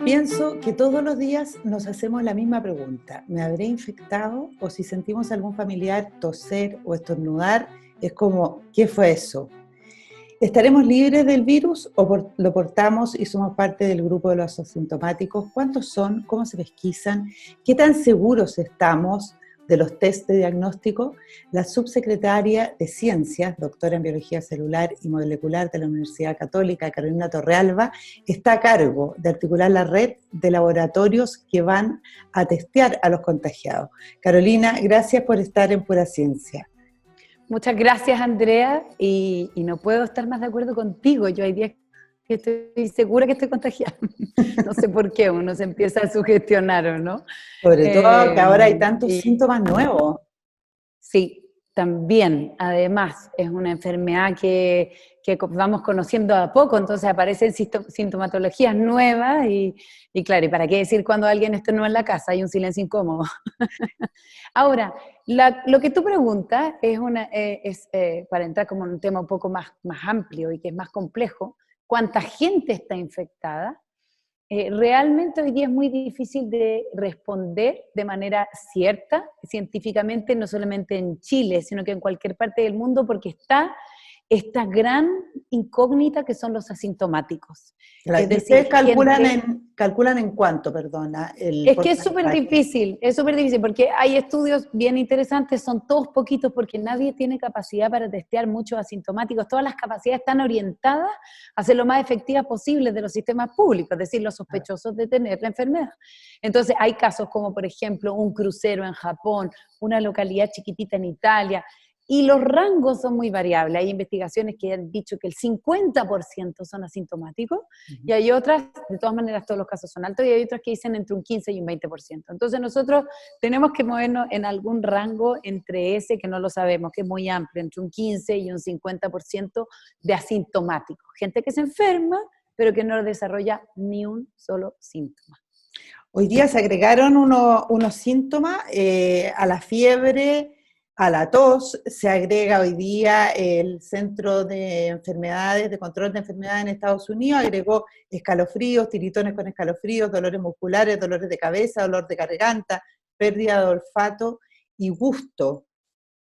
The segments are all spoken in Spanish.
Pienso que todos los días nos hacemos la misma pregunta. ¿Me habré infectado? O si sentimos a algún familiar toser o estornudar, es como, ¿qué fue eso? ¿Estaremos libres del virus o lo portamos y somos parte del grupo de los asintomáticos? ¿Cuántos son? ¿Cómo se pesquisan? ¿Qué tan seguros estamos de los test de diagnóstico? La subsecretaria de Ciencias, doctora en Biología Celular y Molecular de la Universidad Católica, Carolina Torrealba, está a cargo de articular la red de laboratorios que van a testear a los contagiados. Carolina, gracias por estar en Pura Ciencia. Muchas gracias, Andrea, y no puedo estar más de acuerdo contigo. Yo hay días que estoy segura que estoy contagiada. No sé por qué, uno se empieza a sugestionar, ¿o no? Sobre todo que ahora hay tantos síntomas nuevos. Sí, también, además, es una enfermedad que vamos conociendo a poco, entonces aparecen sintomatologías nuevas y claro, ¿y para qué decir cuando alguien estornuda en la casa? Hay un silencio incómodo. Ahora, lo que tú preguntas es para entrar como en un tema un poco más amplio y que es más complejo, ¿cuánta gente está infectada? Realmente hoy día es muy difícil de responder de manera cierta, científicamente, no solamente en Chile, sino que en cualquier parte del mundo, porque está esta gran incógnita que son los asintomáticos. Claro, Es decir, ustedes calculan en cuánto, perdona, el es que es súper porcentaje. difícil, porque hay estudios bien interesantes, son todos poquitos, porque nadie tiene capacidad para testear muchos asintomáticos, todas las capacidades están orientadas a ser lo más efectivas posibles de los sistemas públicos, es decir, los sospechosos de tener la enfermedad. Entonces hay casos como, por ejemplo, un crucero en Japón, una localidad chiquitita en Italia, y los rangos son muy variables. Hay investigaciones que han dicho que el 50% son asintomáticos, y hay otras, de todas maneras todos los casos son altos, y hay otras que dicen entre un 15 y un 20%. Entonces nosotros tenemos que movernos en algún rango entre ese, que no lo sabemos, que es muy amplio, entre un 15 y un 50% de asintomáticos. Gente que se enferma, pero que no desarrolla ni un solo síntoma. Hoy día se agregaron unos síntomas a la fiebre, a la tos. Se agrega hoy día el Centro de Enfermedades, de Control de Enfermedades en Estados Unidos, agregó escalofríos, tiritones con escalofríos, dolores musculares, dolores de cabeza, dolor de garganta, pérdida de olfato y gusto.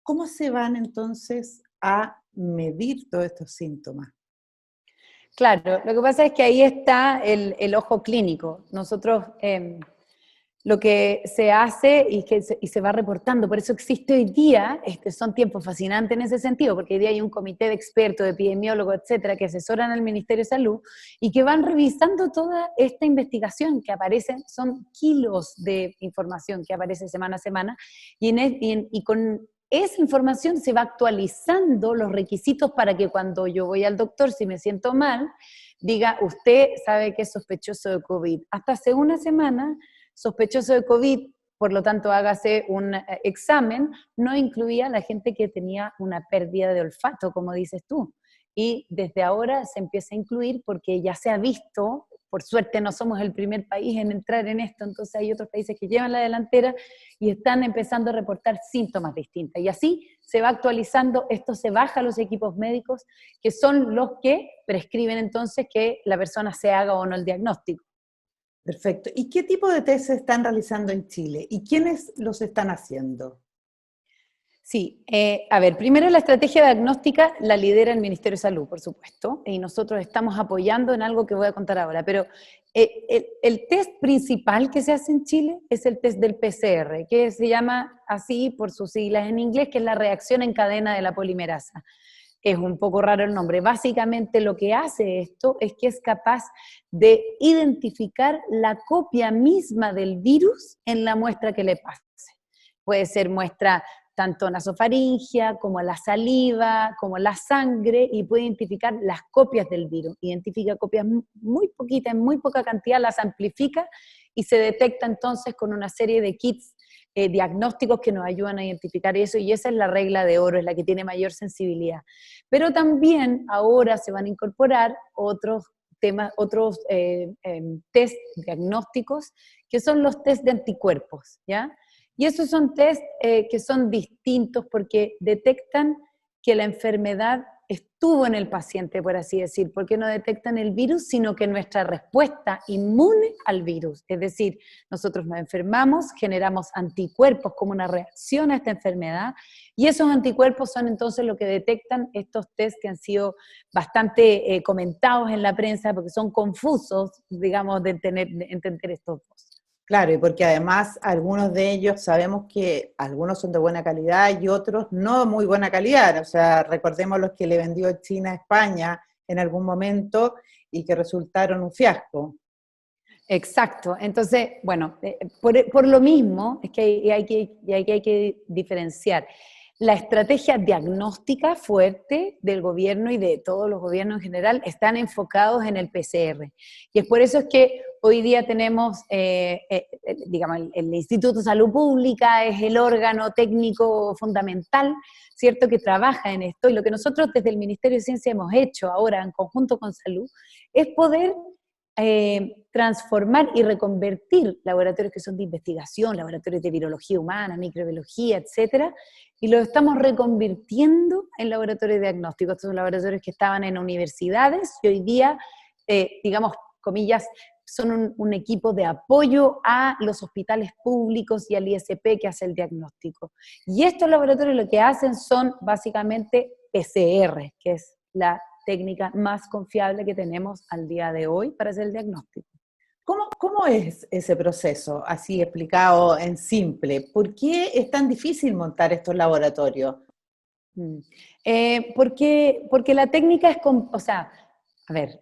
¿Cómo se van entonces a medir todos estos síntomas? Claro, lo que pasa es que ahí está el ojo clínico. Nosotros lo que se hace y se va reportando, por eso existe hoy día, son tiempos fascinantes en ese sentido, porque hoy día hay un comité de expertos, de epidemiólogos, etcétera, que asesoran al Ministerio de Salud y que van revisando toda esta investigación que aparece, son kilos de información que aparece semana a semana, y con esa información se va actualizando los requisitos para que cuando yo voy al doctor, si me siento mal, diga, usted sabe que es sospechoso de COVID. Hasta hace una semana, sospechoso de COVID, por lo tanto hágase un examen, no incluía a la gente que tenía una pérdida de olfato, como dices tú. Y desde ahora se empieza a incluir porque ya se ha visto, por suerte no somos el primer país en entrar en esto, entonces hay otros países que llevan la delantera y están empezando a reportar síntomas distintos. Y así se va actualizando, esto se baja a los equipos médicos, que son los que prescriben entonces que la persona se haga o no el diagnóstico. Perfecto. ¿Y qué tipo de test se están realizando en Chile? ¿Y quiénes los están haciendo? Sí, a ver, primero la estrategia diagnóstica la lidera el Ministerio de Salud, por supuesto, y nosotros estamos apoyando en algo que voy a contar ahora, pero el test principal que se hace en Chile es el test del PCR, que se llama así por sus siglas en inglés, que es la reacción en cadena de la polimerasa. Es un poco raro el nombre. Básicamente lo que hace esto es que es capaz de identificar la copia misma del virus en la muestra que le pase. Puede ser muestra tanto nasofaringia, como la saliva, como la sangre, y puede identificar las copias del virus. Identifica copias muy poquitas, en muy poca cantidad, las amplifica y se detecta entonces con una serie de kits diagnósticos que nos ayudan a identificar eso, y esa es la regla de oro, es la que tiene mayor sensibilidad. Pero también ahora se van a incorporar otros temas, otros test diagnósticos, que son los test de anticuerpos, ¿ya? Y esos son test que son distintos porque detectan que la enfermedad estuvo en el paciente, por así decir, porque no detectan el virus, sino que nuestra respuesta inmune al virus. Es decir, nosotros nos enfermamos, generamos anticuerpos como una reacción a esta enfermedad, y esos anticuerpos son entonces lo que detectan estos test que han sido bastante comentados en la prensa, porque son confusos, digamos, de entender estos dos. Claro, y porque además algunos de ellos sabemos que algunos son de buena calidad y otros no muy buena calidad. O sea, recordemos los que le vendió China a España en algún momento y que resultaron un fiasco. Exacto. Entonces, bueno, por lo mismo es que hay que diferenciar la estrategia diagnóstica fuerte del gobierno y de todos los gobiernos en general están enfocados en el PCR. Y es por eso es que hoy día tenemos, digamos, el Instituto de Salud Pública es el órgano técnico fundamental, ¿cierto?, que trabaja en esto. Y lo que nosotros desde el Ministerio de Ciencia hemos hecho ahora en conjunto con Salud es poder transformar y reconvertir laboratorios que son de investigación, laboratorios de virología humana, microbiología, etcétera, y los estamos reconvirtiendo en laboratorios diagnósticos. Estos son laboratorios que estaban en universidades y hoy día, digamos, comillas, son un equipo de apoyo a los hospitales públicos y al ISP que hace el diagnóstico. Y estos laboratorios lo que hacen son básicamente PCR, que es la técnica más confiable que tenemos al día de hoy para hacer el diagnóstico. ¿Cómo es ese proceso, así explicado en simple? ¿Por qué es tan difícil montar estos laboratorios? Porque la técnica es, o sea, a ver,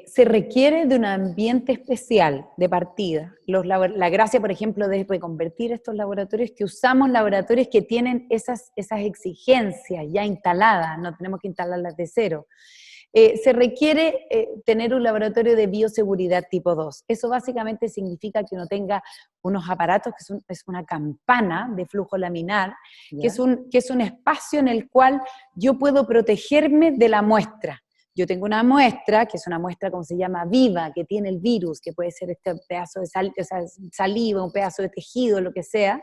se requiere de un ambiente especial de partida. La gracia, por ejemplo, de reconvertir estos laboratorios, que usamos laboratorios que tienen esas exigencias ya instaladas, no tenemos que instalarlas de cero. Se requiere tener un laboratorio de bioseguridad tipo 2. Eso básicamente significa que uno tenga unos aparatos, es una campana de flujo laminar, que es un espacio en el cual yo puedo protegerme de la muestra. Yo tengo una muestra, que es una muestra, como se llama, viva, que tiene el virus, que puede ser este pedazo de saliva, un pedazo de tejido, lo que sea,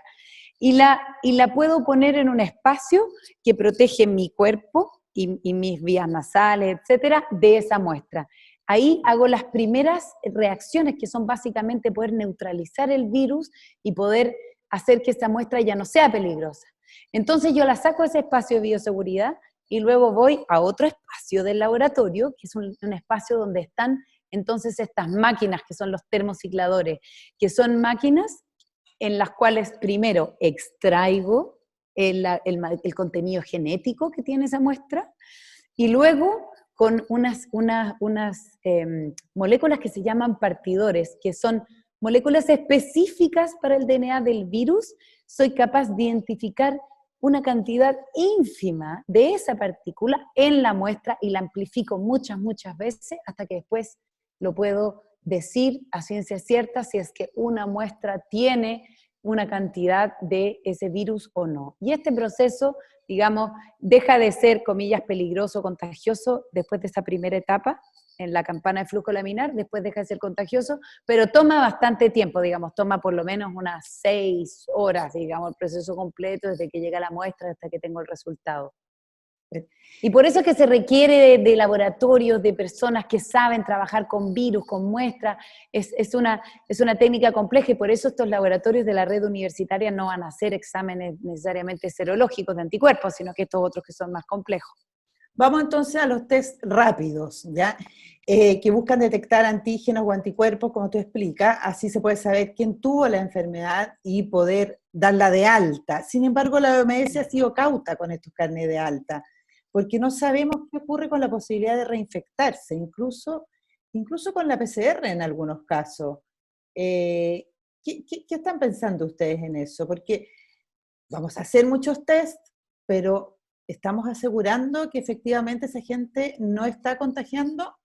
y la puedo poner en un espacio que protege mi cuerpo y mis vías nasales, etcétera, de esa muestra. Ahí hago las primeras reacciones, que son básicamente poder neutralizar el virus y poder hacer que esa muestra ya no sea peligrosa. Entonces yo la saco de ese espacio de bioseguridad y luego voy a otro espacio del laboratorio, que es un espacio donde están entonces estas máquinas, que son los termocicladores, que son máquinas en las cuales primero extraigo el contenido genético que tiene esa muestra, y luego con unas moléculas que se llaman partidores, que son moléculas específicas para el DNA del virus, soy capaz de identificar una cantidad ínfima de esa partícula en la muestra y la amplifico muchas veces hasta que después lo puedo decir a ciencia cierta si es que una muestra tiene una cantidad de ese virus o no. Y este proceso, digamos, deja de ser, comillas, peligroso, contagioso después de esa primera etapa en la campana de flujo laminar, después deja de ser contagioso, pero toma bastante tiempo, digamos, toma por lo menos unas 6 horas, digamos, el proceso completo desde que llega la muestra hasta que tengo el resultado. Y por eso es que se requiere de laboratorios, de personas que saben trabajar con virus, con muestras, es una técnica compleja y por eso estos laboratorios de la red universitaria no van a hacer exámenes necesariamente serológicos de anticuerpos, sino que estos otros que son más complejos. Vamos entonces a los test rápidos, ¿ya? Que buscan detectar antígenos o anticuerpos, como tú explicas, así se puede saber quién tuvo la enfermedad y poder darla de alta. Sin embargo, la OMS ha sido cauta con estos carnets de alta, porque no sabemos qué ocurre con la posibilidad de reinfectarse, incluso con la PCR en algunos casos. ¿Qué están pensando ustedes en eso? Porque vamos a hacer muchos test, pero ¿estamos asegurando que efectivamente esa gente no está contagiando?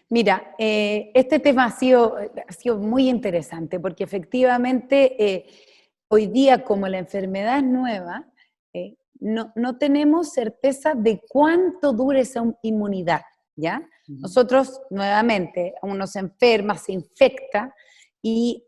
Mira, este tema ha sido muy interesante porque efectivamente hoy día, como la enfermedad es nueva, no tenemos certeza de cuánto dure esa inmunidad, ¿ya? Nosotros, nuevamente, uno se enferma, se infecta y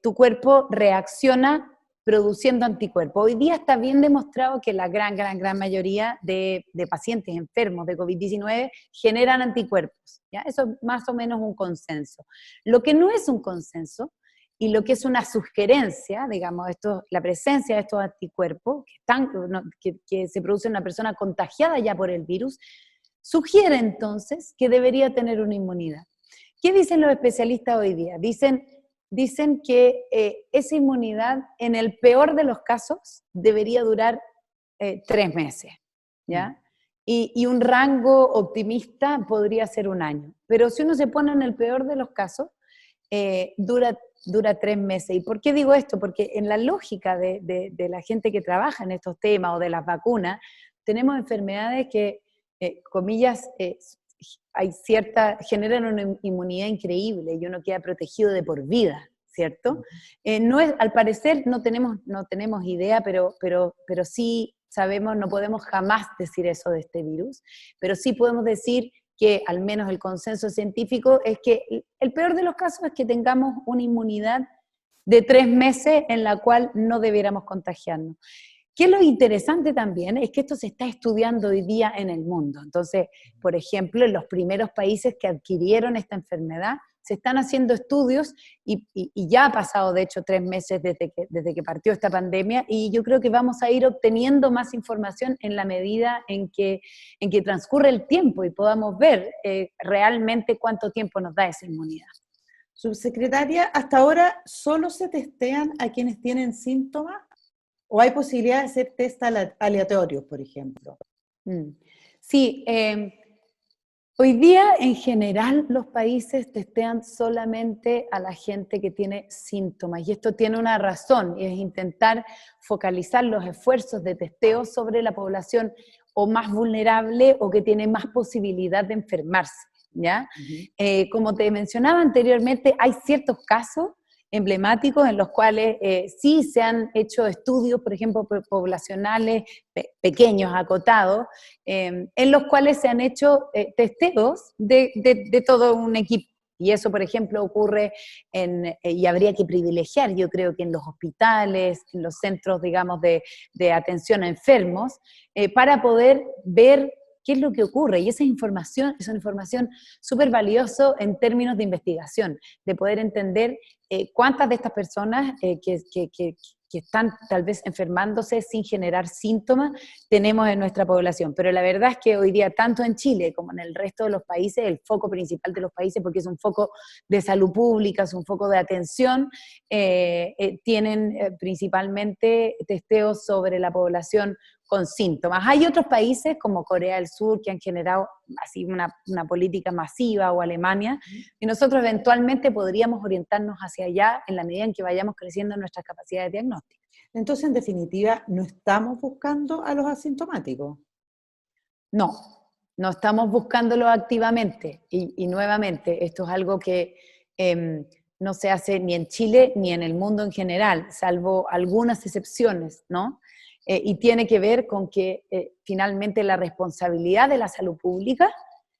tu cuerpo reacciona produciendo anticuerpos. Hoy día está bien demostrado que la gran mayoría de pacientes enfermos de COVID-19 generan anticuerpos, ¿ya? Eso es más o menos un consenso. Lo que no es un consenso y lo que es una sugerencia, digamos, la presencia de estos anticuerpos que se produce en una persona contagiada ya por el virus, sugiere entonces que debería tener una inmunidad. ¿Qué dicen los especialistas hoy día? Dicen que esa inmunidad, en el peor de los casos, debería durar 3 meses, ¿ya? Y un rango optimista podría ser 1 año. Pero si uno se pone en el peor de los casos, dura 3 meses. ¿Y por qué digo esto? Porque en la lógica de la gente que trabaja en estos temas o de las vacunas, tenemos enfermedades que, comillas, generan una inmunidad increíble y uno queda protegido de por vida, ¿cierto? Al parecer no tenemos idea, pero sí sabemos, no podemos jamás decir eso de este virus, pero sí podemos decir que al menos el consenso científico es que el peor de los casos es que tengamos una inmunidad de 3 meses en la cual no debiéramos contagiarnos. ¿Qué es lo interesante también? Es que esto se está estudiando hoy día en el mundo. Entonces, por ejemplo, en los primeros países que adquirieron esta enfermedad, se están haciendo estudios y ya ha pasado, de hecho, 3 meses desde que partió esta pandemia, y yo creo que vamos a ir obteniendo más información en la medida en que transcurre el tiempo y podamos ver realmente cuánto tiempo nos da esa inmunidad. Subsecretaria, ¿hasta ahora solo se testean a quienes tienen síntomas? ¿O hay posibilidad de hacer test aleatorios, por ejemplo? Sí, hoy día en general los países testean solamente a la gente que tiene síntomas, y esto tiene una razón, y es intentar focalizar los esfuerzos de testeo sobre la población o más vulnerable o que tiene más posibilidad de enfermarse, ¿ya? Como te mencionaba anteriormente, hay ciertos casos emblemáticos en los cuales sí se han hecho estudios, por ejemplo, poblacionales pequeños, acotados, en los cuales se han hecho testeos de todo un equipo. Y eso, por ejemplo, ocurre y habría que privilegiar, yo creo que en los hospitales, en los centros, digamos, de atención a enfermos, para poder ver qué es lo que ocurre. Y esa información es una información súper valiosa en términos de investigación, de poder entender cuántas de estas personas que están tal vez enfermándose sin generar síntomas tenemos en nuestra población. Pero la verdad es que hoy día, tanto en Chile como en el resto de los países, el foco principal de los países, porque es un foco de salud pública, es un foco de atención, tienen principalmente testeos sobre la población con síntomas. Hay otros países como Corea del Sur que han generado así una política masiva, o Alemania, y nosotros eventualmente podríamos orientarnos hacia allá en la medida en que vayamos creciendo en nuestras capacidades diagnósticas. Entonces, en definitiva, ¿no estamos buscando a los asintomáticos? No estamos buscándolo activamente, y nuevamente, esto es algo que no se hace ni en Chile ni en el mundo en general, salvo algunas excepciones, ¿no? Y tiene que ver con que finalmente la responsabilidad de la salud pública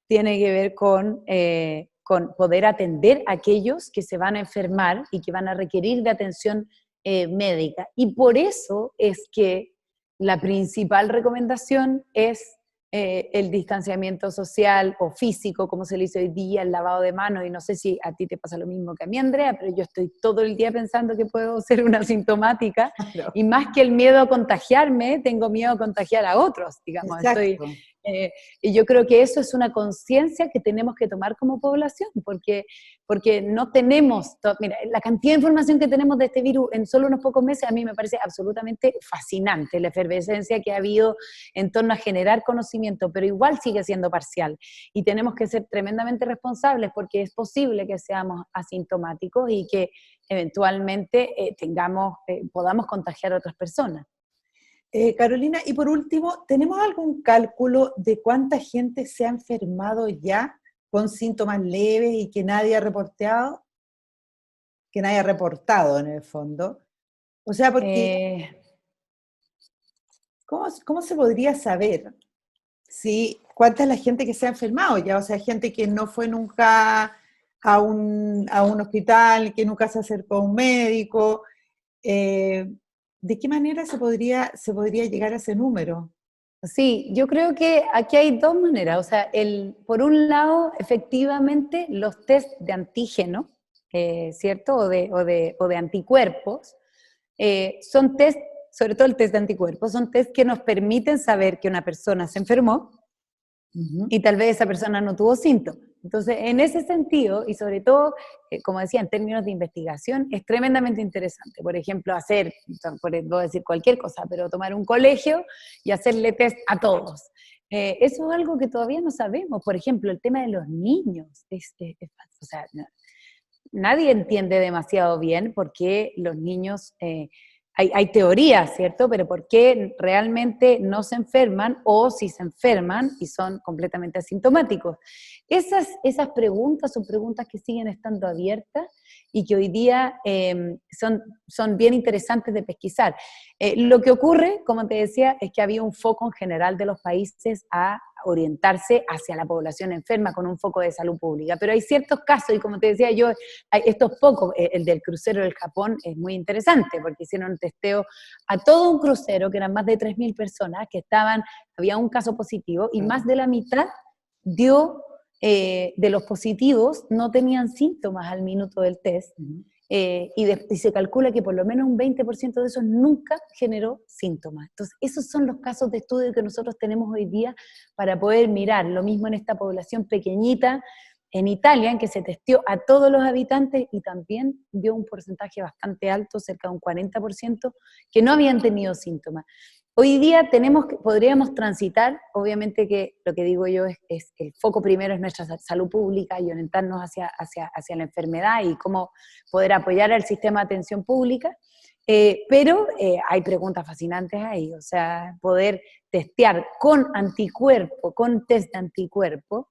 tiene que ver con poder atender a aquellos que se van a enfermar y que van a requerir de atención médica. Y por eso es que la principal recomendación es el distanciamiento social o físico, como se le dice hoy día, el lavado de manos, y no sé si a ti te pasa lo mismo que a mí, Andrea, pero yo estoy todo el día pensando que puedo ser una asintomática, no. Y más que el miedo a contagiarme, tengo miedo a contagiar a otros, digamos. Y yo creo que eso es una conciencia que tenemos que tomar como población, porque no tenemos, mira, la cantidad de información que tenemos de este virus en solo unos pocos meses a mí me parece absolutamente fascinante, la efervescencia que ha habido en torno a generar conocimiento, pero igual sigue siendo parcial, y tenemos que ser tremendamente responsables porque es posible que seamos asintomáticos y que eventualmente podamos contagiar a otras personas. Carolina, y por último, ¿tenemos algún cálculo de cuánta gente se ha enfermado ya con síntomas leves y que nadie ha reportado? Que nadie ha reportado en el fondo. O sea, porque ¿cómo se podría saber cuánta es la gente que se ha enfermado ya? O sea, gente que no fue nunca a un hospital, que nunca se acercó a un médico. ¿De qué manera se podría llegar a ese número? Sí, yo creo que aquí hay dos maneras. O sea, por un lado, efectivamente, los test de antígeno, ¿cierto? O de anticuerpos, son test, sobre todo el test de anticuerpos, son test que nos permiten saber que una persona se enfermó Ujú. y tal vez esa persona no tuvo síntomas. Entonces, en ese sentido, y sobre todo, como decía, en términos de investigación, es tremendamente interesante. Por ejemplo, voy a decir cualquier cosa, pero tomar un colegio y hacerle test a todos. Eso es algo que todavía no sabemos. Por ejemplo, el tema de los niños. O sea, nadie entiende demasiado bien por qué los niños, hay teorías, ¿cierto? Pero por qué realmente no se enferman o si se enferman y son completamente asintomáticos. Esas preguntas son preguntas que siguen estando abiertas y que hoy día son bien interesantes de pesquisar. Lo que ocurre, como te decía, es que había un foco en general de los países a orientarse hacia la población enferma con un foco de salud pública. Pero hay ciertos casos, y como te decía yo, estos pocos, el del crucero del Japón es muy interesante, porque hicieron un testeo a todo un crucero, que eran más de 3.000 personas, había un caso positivo, y más de la mitad de los positivos no tenían síntomas al minuto del test, Ujú. y se calcula que por lo menos un 20% de esos nunca generó síntomas. Entonces, esos son los casos de estudio que nosotros tenemos hoy día para poder mirar. Lo mismo en esta población pequeñita, en Italia, en que se testeó a todos los habitantes y también dio un porcentaje bastante alto, cerca de un 40%, que no habían tenido síntomas. Hoy día podríamos transitar, obviamente que lo que digo yo es el foco primero es nuestra salud pública y orientarnos hacia la enfermedad y cómo poder apoyar al sistema de atención pública, pero hay preguntas fascinantes ahí, o sea, poder testear con anticuerpo, con test de anticuerpo,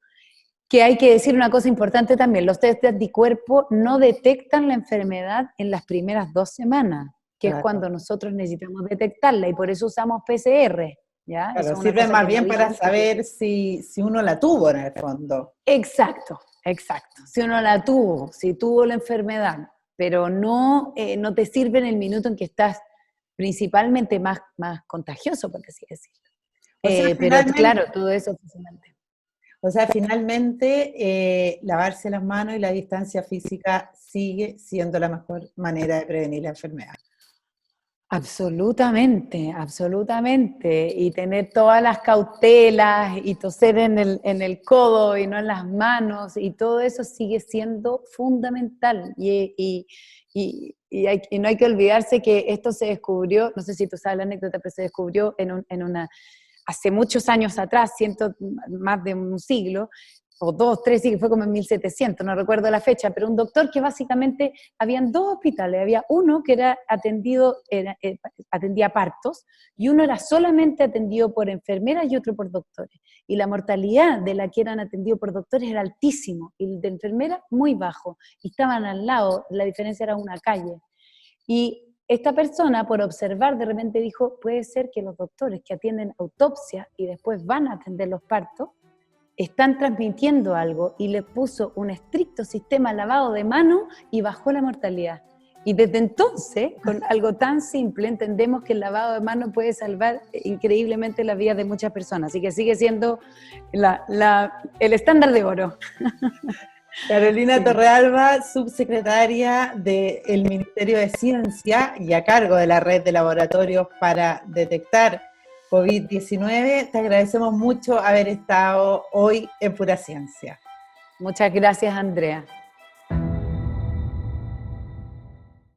que hay que decir una cosa importante también, los test de anticuerpo no detectan la enfermedad en las primeras 2 semanas, que es Claro, cuando nosotros necesitamos detectarla, y por eso usamos PCR, ¿ya? claro, Eso es una sirve cosa más que no bien para vimos porque... saber si uno la tuvo en el fondo. Exacto, exacto. Si uno la tuvo, si tuvo la enfermedad, pero no te sirve en el minuto en que estás principalmente más contagioso, por así decirlo. O sea, Pero finalmente, claro, todo eso es fascinante. lavarse las manos y la distancia física sigue siendo la mejor manera de prevenir la enfermedad. Absolutamente, absolutamente. Y tener todas las cautelas y toser en el codo y no en las manos y todo eso sigue siendo fundamental. Y no hay que olvidarse que esto se descubrió, no sé si tú sabes la anécdota, pero se descubrió hace muchos años atrás, más de un siglo, o 2, 3 siglos, fue como en 1700, no recuerdo la fecha, pero un doctor que básicamente, habían 2 hospitales, había uno que atendía partos, y uno era solamente atendido por enfermeras y otro por doctores. Y la mortalidad de la que eran atendidos por doctores era altísimo, y el de enfermeras muy bajo, y estaban al lado, la diferencia era una calle. Y esta persona, por observar, de repente dijo, puede ser que los doctores que atienden autopsia y después van a atender los partos, están transmitiendo algo, y le puso un estricto sistema lavado de manos y bajó la mortalidad. Y desde entonces, con algo tan simple, entendemos que el lavado de manos puede salvar increíblemente la vida de muchas personas. Así que sigue siendo el estándar de oro. Carolina Sí. Torrealba, subsecretaria del Ministerio de Ciencia y a cargo de la red de laboratorios para detectar COVID-19, te agradecemos mucho haber estado hoy en Pura Ciencia. Muchas gracias, Andrea.